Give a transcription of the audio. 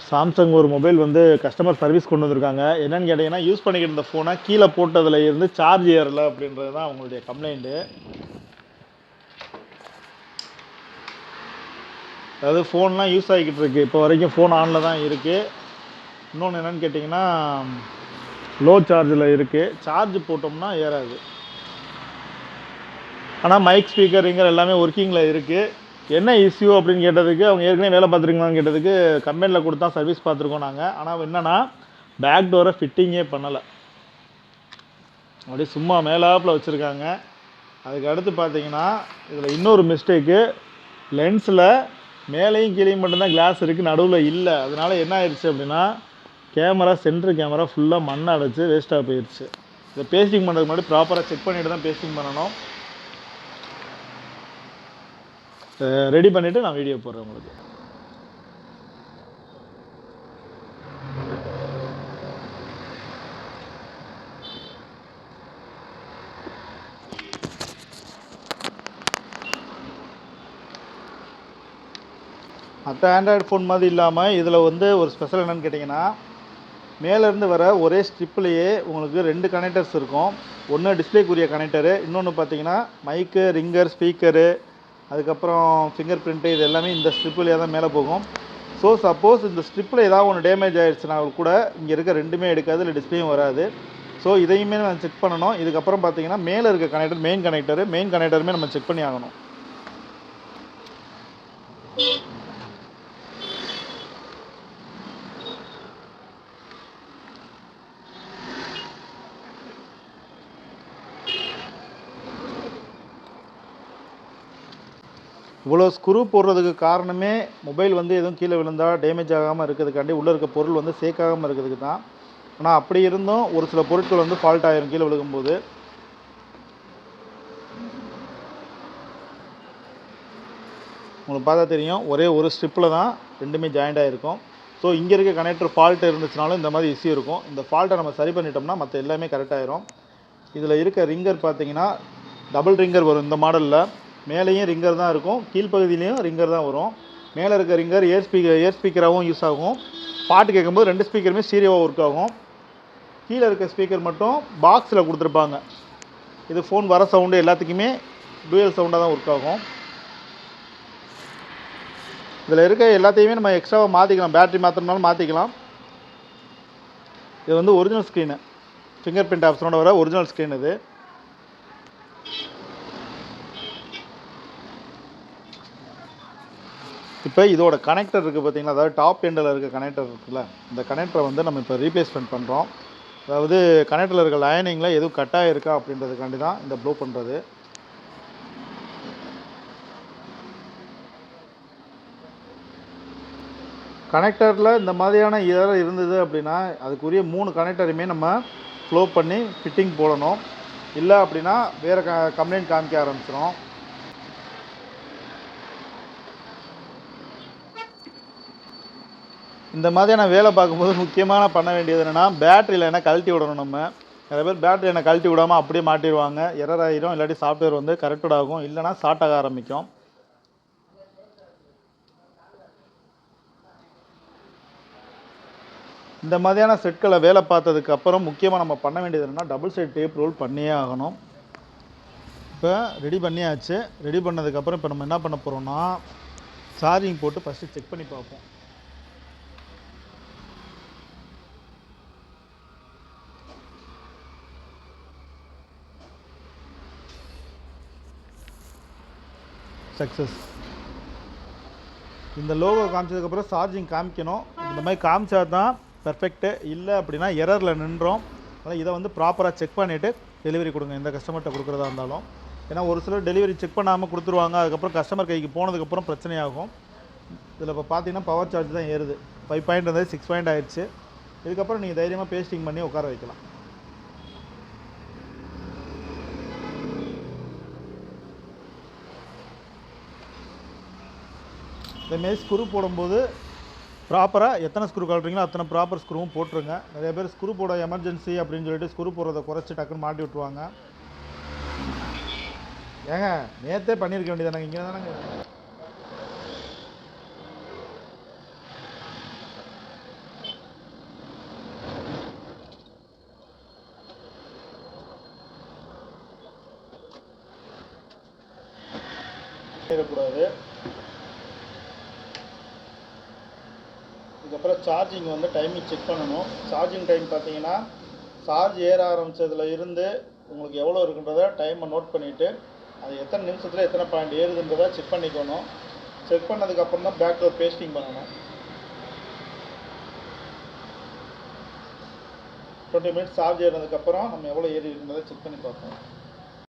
Samsung ஒரு mobile வந்து customer service கொண்டு வந்திருக்காங்க. என்னன்னு கேட்டிங்கன்னா, யூஸ் பண்ணிக்கிட்டு இருந்த ஃபோனை கீழே போட்டதில் இருந்து சார்ஜ் ஏறல அப்படின்றது தான் அவங்களுடைய கம்ப்ளைண்ட்டு. அதாவது ஃபோன்லாம் யூஸ் ஆகிக்கிட்டு இருக்குது, இப்போ வரைக்கும் ஃபோன் ஆனில் தான் இருக்குது. இன்னொன்று என்னென்னு கேட்டிங்கன்னா, லோ சார்ஜில் இருக்குது. சார்ஜ் போட்டோம்னா ஏறாது. ஆனால் மைக், ஸ்பீக்கர், ரிங்கர் எல்லாமே ஒர்க்கிங்கில் இருக்குது. என்ன இஷ்யூ அப்படின்னு கேட்டதுக்கு, அவங்க ஏற்கனவே வேலை பார்த்துருக்கீங்களான்னு கேட்டதுக்கு, கம்பெனியில் கொடுத்தா சர்வீஸ் பார்த்துருக்கோம் நாங்கள். ஆனால் என்னென்னா பேக் டோரை ஃபிட்டிங்கே பண்ணலை, அப்படியே சும்மா மேலாப்பில் வச்சுருக்காங்க. அதுக்கு அடுத்து பார்த்தீங்கன்னா, இதில் இன்னொரு மிஸ்டேக்கு, லென்ஸில் மேலேயும் கீழேயும் மட்டும்தான் கிளாஸ் இருக்குது, நடுவில் இல்லை. அதனால் என்ன ஆயிடுச்சு அப்படின்னா, கேமரா சென்ட்ரு கேமரா ஃபுல்லாக மண்ணை அடைச்சி வேஸ்ட்டாக போயிடுச்சு. இதை பேஸ்டிங் பண்ணுறதுக்கு முன்னாடி ப்ராப்பராக செக் பண்ணிவிட்டு தான் பேஸ்டிங் பண்ணணும். ரெடி பண்ணிவிட்டு நான் வீடியோ போடுறேன் உங்களுக்கு. மற்ற ஆண்ட்ராய்டு ஃபோன் மாதிரி இல்லாமல் இதில் வந்து ஒரு ஸ்பெஷல் என்னென்னு கேட்டிங்கன்னா, மேலேருந்து வர ஒரே ஸ்ட்ரிப்லேயே உங்களுக்கு 2 கனெக்டர்ஸ் இருக்கும். ஒன்று டிஸ்பிளேக்குரிய கனெக்டரு, இன்னொன்று பார்த்தீங்கன்னா மைக்கு, ரிங்கர், ஸ்பீக்கரு, அதுக்கப்புறம் ஃபிங்கர் பிரிண்ட்டு, இது எல்லாமே இந்த ஸ்ட்ரிப்லேயே தான் மேலே போகும். ஸோ சப்போஸ் இந்த ஸ்ட்ரிப்பில் ஏதாவது ஒன்று டேமேஜ் ஆகிடுச்சுனா கூட இங்கே இருக்க 2மே எடுக்காது, இல்லை டிஸ்பிளேயும் வராது. ஸோ இதையுமே நான் செக் பண்ணணும். இதுக்கப்புறம் பார்த்தீங்கன்னா மேலே இருக்க கனெக்டர் மெயின் கனெக்டருமே நம்ம செக் பண்ணி ஆகணும். இவ்வளோ ஸ்க்ரூ போடுறதுக்கு காரணமே மொபைல் வந்து எதுவும் கீழே விழுந்தால் டேமேஜ் ஆகாமல் இருக்கிறதுக்காண்டி, உள்ளே இருக்க பொருள் வந்து சேக்காகாமல் இருக்கிறதுக்கு தான். ஆனால் அப்படி இருந்தும் ஒரு சில பொருட்கள் வந்து ஃபால்ட் ஆகிரும் கீழே விழுகும்போது. உங்களுக்கு பார்த்தா தெரியும், ஒரே ஒரு ஸ்ட்ரிப்பில் தான் 2மே ஜாயிண்ட் ஆகிருக்கும். ஸோ இங்கே இருக்க கனெக்டர் ஃபால்ட் இருந்துச்சுனாலும் இந்த மாதிரி இஷ்யூ இருக்கும். இந்த ஃபால்ட்டை நம்ம சரி பண்ணிட்டோம்னா மற்ற எல்லாமே கரெக்டாகிடும். இதில் இருக்க ரிங்கர் பார்த்தீங்கன்னா டபுள் ரிங்கர் வரும் இந்த மாடலில். மேலேயும் ரிங்கர் தான் இருக்கும், கீழ்ப்பகுதியிலையும் ரிங்கர் தான் வரும். மேலே இருக்க ரிங்கர் ஏர் ஸ்பீக்கராகவும் யூஸ் ஆகும். பாட்டு கேட்கும்போது 2 ஸ்பீக்கருமே ஸ்டீரியோவாக ஒர்க் ஆகும். கீழே இருக்க ஸ்பீக்கர் மட்டும் பாக்ஸில் கொடுத்துருப்பாங்க. இது ஃபோன் வர சவுண்டு எல்லாத்துக்குமே டூயல் சவுண்டாக தான் ஒர்க் ஆகும். இதில் இருக்க எல்லாத்தையுமே நம்ம எக்ஸ்ட்ராவாக மாற்றிக்கலாம், பேட்டரி மாற்றினாலும் மாற்றிக்கலாம். இது வந்து ஒரிஜினல் ஸ்க்ரீனு, ஃபிங்கர் பிரிண்ட் ஆப்ஷனோட வர ஒரிஜினல் ஸ்க்ரீன் இது. இப்போ இதோட கனெக்டர் இருக்குது பார்த்தீங்களா, அதாவது டாப் எண்டில் இருக்க கனெக்டர் இருக்குல்ல, இந்த கனெக்டரை வந்து நம்ம இப்போ ரீப்ளேஸ்மெண்ட் பண்ணுறோம். அதாவது கனெக்டரில் இருக்க லைனிங்கில் எதுவும் கட்டாக இருக்கா அப்படின்றதுக்காண்டி தான் இந்த ப்ளோ பண்ணுறது. கனெக்டரில் இந்த மாதிரியான இதெல்லாம் இருந்தது அப்படின்னா அதுக்குரிய 3 கனெக்டருமே நம்ம ஃப்ளோ பண்ணி ஃபிட்டிங் போடணும். இல்லை அப்படின்னா வேறு கம்ப்ளைண்ட் காமிக்க ஆரம்பிச்சிடும். இந்த மாதிரியான வேலை பார்க்கும்போது முக்கியமான பண்ண வேண்டியது என்னென்னா, பேட்டரியில் என்ன கழட்டி விடணும். நம்ம நிறைய பேர் பேட்டரி என்ன கழட்டி விடாமல் அப்படியே மாட்டிடுவாங்க, எரர் ஆகிடும். இல்லாட்டி சாஃப்ட்வேர் வந்து கரெக்டட் ஆகும், இல்லைனா ஷார்ட் ஆக ஆரம்பிக்கும். இந்த மாதிரியான செட்களை வேலை பார்த்ததுக்கு அப்புறம் முக்கியமாக நம்ம பண்ண வேண்டியது என்னென்னா, டபுள் சைட் டேப் ரோல் பண்ணியே ஆகணும். இப்போ ரெடி பண்ணியாச்சு. ரெடி பண்ணதுக்கப்புறம் இப்போ நம்ம என்ன பண்ண போகிறோம்னா, சார்ஜிங் போட்டு ஃபஸ்ட்டு செக் பண்ணி பார்ப்போம். சக்ஸஸ். இந்த லோகோ காமிச்சதுக்கப்புறம் சார்ஜிங் காமிக்கணும். இந்த மாதிரி காமிச்சா தான் பெர்ஃபெக்ட்டு, இல்லை அப்படின்னா எரரில் நின்றோம். அதனால் இதை வந்து ப்ராப்பராக செக் பண்ணிவிட்டு டெலிவரி கொடுங்க, எந்த கஸ்டமர்கிட்ட கொடுக்குறதா இருந்தாலும். ஏன்னா ஒரு சிலர் டெலிவரி செக் பண்ணாமல் கொடுத்துருவாங்க, அதுக்கப்புறம் கஸ்டமர் கைக்கு போனதுக்கப்புறம் பிரச்சனையாகும். இதில் இப்போ பார்த்தீங்கன்னா பவர் சார்ஜ் தான் ஏறுது, 5 பாயிண்ட் இருந்தது 6 பாயிண்ட் ஆயிடுச்சு. இதுக்கப்புறம் நீங்கள் தைரியமாக பேஸ்டிங் பண்ணி உட்கார வைக்கலாம். இதேமாரி ஸ்க்ரூ போடும்போது ப்ராப்பராக எத்தனை ஸ்க்ரூ கழட்டுறீங்களோ அத்தனை ப்ராப்பர் ஸ்க்ரூவும் போட்டுருங்க. நிறைய பேர் ஸ்க்ரூ போட எமர்ஜென்சி அப்படின்னு சொல்லிட்டு ஸ்க்ரூ போடுறதை குறைச்சி டக்குன்னு மாட்டி விட்டுருவாங்க. ஏங்க நேற்றே பண்ணியிருக்க வேண்டியதானங்க, இங்கே தானேங்க. இருக்கக்கூடாது. இதுக்கப்புறம் சார்ஜிங் வந்து டைமிங் செக் பண்ணணும். சார்ஜிங் டைம் பார்த்தீங்கன்னா சார்ஜ் ஏற ஆரம்பித்ததுல இருந்து உங்களுக்கு எவ்வளோ இருக்குன்றத டைமை நோட் பண்ணிவிட்டு அது எத்தனை நிமிஷத்தில் எத்தனை பாயிண்ட் ஏறுதுன்றதை செக் பண்ணிக்கணும். செக் பண்ணதுக்கப்புறம் தான் பேக் டோர் பேஸ்டிங் பண்ணணும். 20 மினிட்ஸ் சார்ஜ் ஏறினதுக்கப்புறம் நம்ம எவ்வளோ ஏறி இருக்குன்றதை செக் பண்ணி பார்ப்போம்.